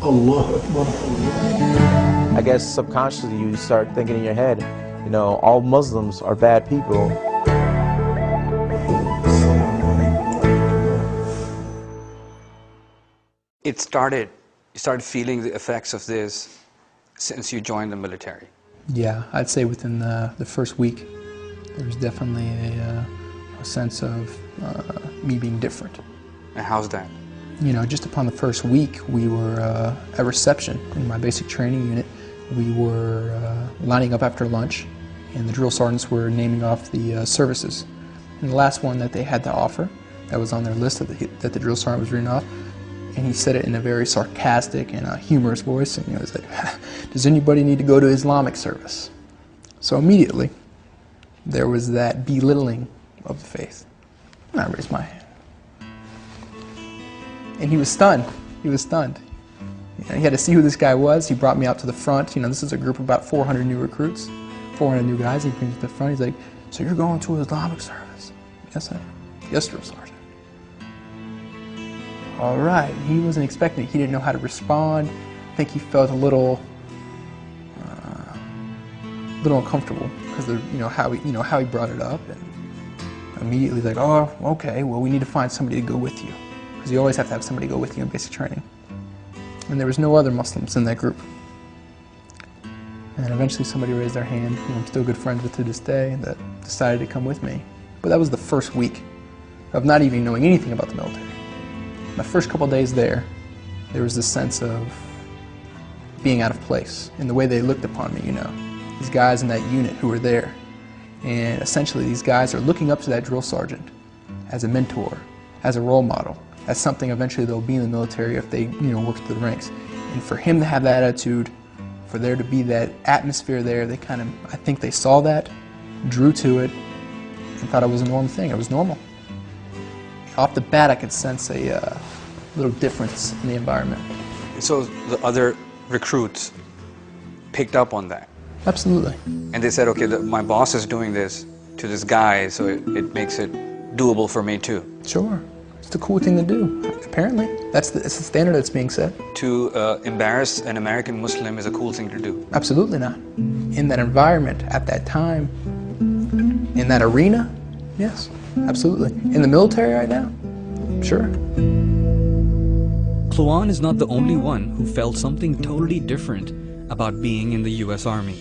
Allah Akbar. I guess subconsciously you start thinking in your head, you know, all Muslims are bad people. You started feeling the effects of this since you joined the military. Yeah, I'd say within the first week, there was definitely a sense of me being different. And how's that? You know, just upon the first week, we were at reception in my basic training unit. We were lining up after lunch, and the drill sergeants were naming off the services. And the last one that they had to offer, that was on their list that the drill sergeant was reading off, and he said it in a very sarcastic and humorous voice, and he was like, does anybody need to go to Islamic service? So immediately, there was that belittling of the faith. And I raised my hand. And he was stunned. He was stunned. You know, he had to see who this guy was. He brought me out to the front. You know, this is a group of about 400 new recruits, 400 new guys. He brings me to the front. He's like, so you're going to Islamic service? Yes, I am. Yes, drill sergeant. All right. He wasn't expecting it. He didn't know how to respond. I think he felt a little uncomfortable because of how he brought it up, and immediately like, oh, okay. Well, we need to find somebody to go with you, because you always have to have somebody go with you in basic training. And there was no other Muslims in that group. And eventually somebody raised their hand, who I'm still good friends with to this day, that decided to come with me. But that was the first week of not even knowing anything about the military. My first couple days there was this sense of being out of place in the way they looked upon me, you know. These guys in that unit who were there. And essentially these guys are looking up to that drill sergeant as a mentor, as a role model, as something eventually they'll be in the military if they, work through the ranks. And for him to have that attitude, for there to be that atmosphere there, they kind of, I think they saw that, drew to it, and thought it was a normal thing. It was normal. Off the bat, I could sense a little difference in the environment. So the other recruits picked up on that? Absolutely. And they said, okay, my boss is doing this to this guy, so it makes it doable for me too. Sure. It's the cool thing to do, apparently. It's the standard that's being set. To embarrass an American Muslim is a cool thing to do? Absolutely not. In that environment, at that time, in that arena, yes, absolutely. In the military right now, sure. Kluan is not the only one who felt something totally different about being in the U.S. Army.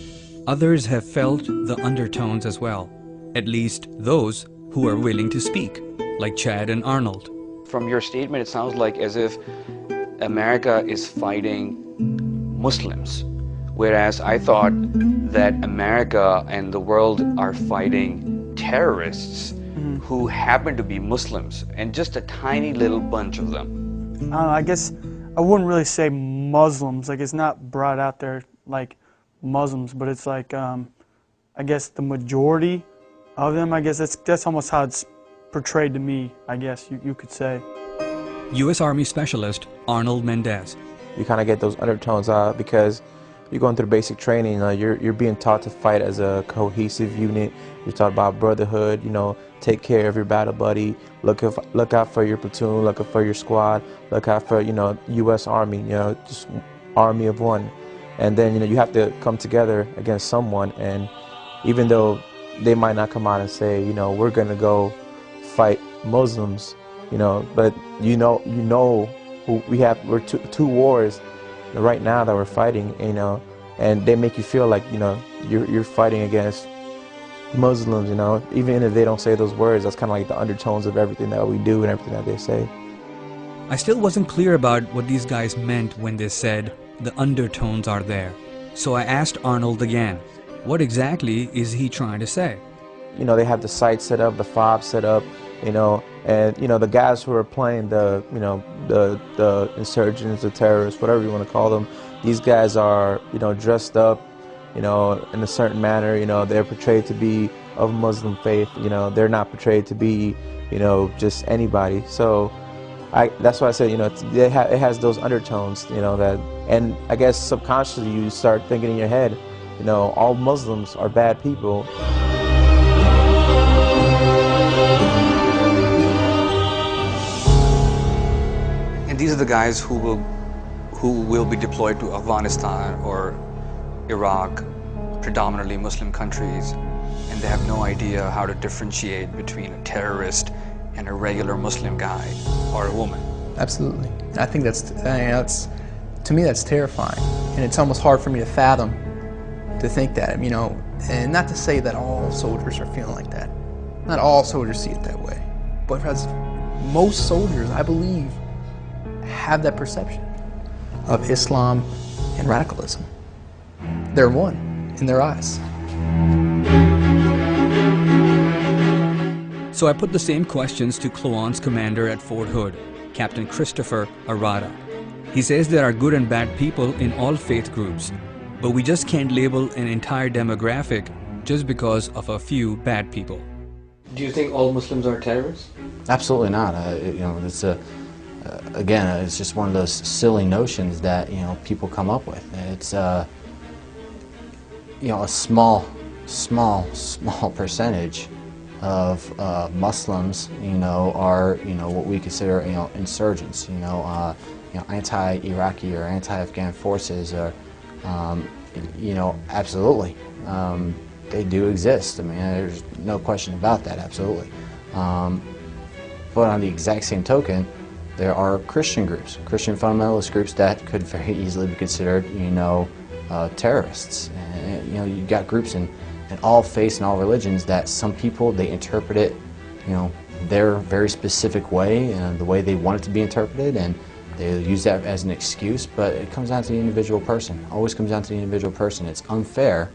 Others have felt the undertones as well, at least those who are willing to speak, like Chad and Arnold. From your statement, it sounds like as if America is fighting Muslims, whereas I thought that America and the world are fighting terrorists who happen to be Muslims, and just a tiny little bunch of them. I guess I wouldn't really say Muslims. Like, it's not brought out there like Muslims, but it's like, I guess the majority of them, I guess that's almost how it's portrayed to me, I guess you could say. U.S. Army Specialist Arnold Mendez. You kind of get those undertones because you're going through basic training. You're being taught to fight as a cohesive unit. You're taught about brotherhood. Take care of your battle buddy. Look out for your platoon. Look out for your squad. Look out for U.S. Army. Just army of one. And then you have to come together against someone. And even though they might not come out and say we're gonna go fight Muslims, but we're two wars right now that we're fighting, and they make you feel like you're fighting against Muslims, even if they don't say those words. That's kind of like the undertones of everything that we do and everything that they say. I still wasn't clear about what these guys meant when they said the undertones are there. So I asked Arnold again, what exactly is he trying to say? They have the sights set up, the fob set up, and the guys who are playing the insurgents, the terrorists, whatever you want to call them, these guys are dressed up in a certain manner. They're portrayed to be of Muslim faith. They're not portrayed to be just anybody. So that's why I said it has those undertones, that, and I guess subconsciously you start thinking in your head, all Muslims are bad people. And these are the guys who who will be deployed to Afghanistan or Iraq, predominantly Muslim countries, and they have no idea how to differentiate between a terrorist and a regular Muslim guy or a woman. Absolutely. I think to me that's terrifying, and it's almost hard for me to fathom to think that, you know, and not to say that all soldiers are feeling like that. Not all soldiers see it that way, but as most soldiers, I believe, have that perception of Islam and radicalism. They're one in their eyes. So I put the same questions to Kluan's commander at Fort Hood, Captain Christopher Arata. He says there are good and bad people in all faith groups, but we just can't label an entire demographic just because of a few bad people. Do you think all Muslims are terrorists? Absolutely not. You know, it's again, it's just one of those silly notions that, you know, people come up with. It's you know, a small percentage of Muslims, you know, are, you know, what we consider, you know, insurgents. You know, anti-Iraqi or anti-Afghan forces, or you know, absolutely, they do exist. I mean, there's no question about that. Absolutely. But on the exact same token, there are Christian groups, Christian fundamentalist groups that could very easily be considered, you know, terrorists. And, you know, you've got groups in all faiths and all religions that some people, they interpret it, you know, their very specific way and the way they want it to be interpreted, and they use that as an excuse. But it comes down to the individual person. Always comes down to the individual person. It's unfair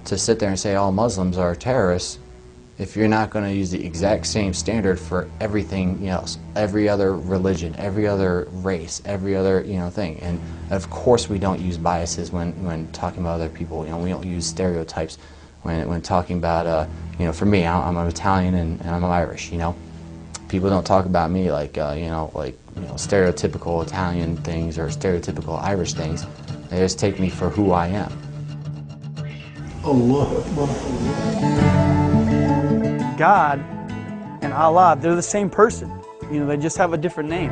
to sit there and say all Muslims are terrorists if you're not going to use the exact same standard for everything else, every other religion, every other race, every other, you know, thing. And of course we don't use biases when talking about other people. You know, we don't use stereotypes when talking about, you know, for me, I'm Italian and I'm Irish. You know, people don't talk about me like, you know, stereotypical Italian things or stereotypical Irish things. They just take me for who I am. God and Allah, they're the same person. You know, they just have a different name.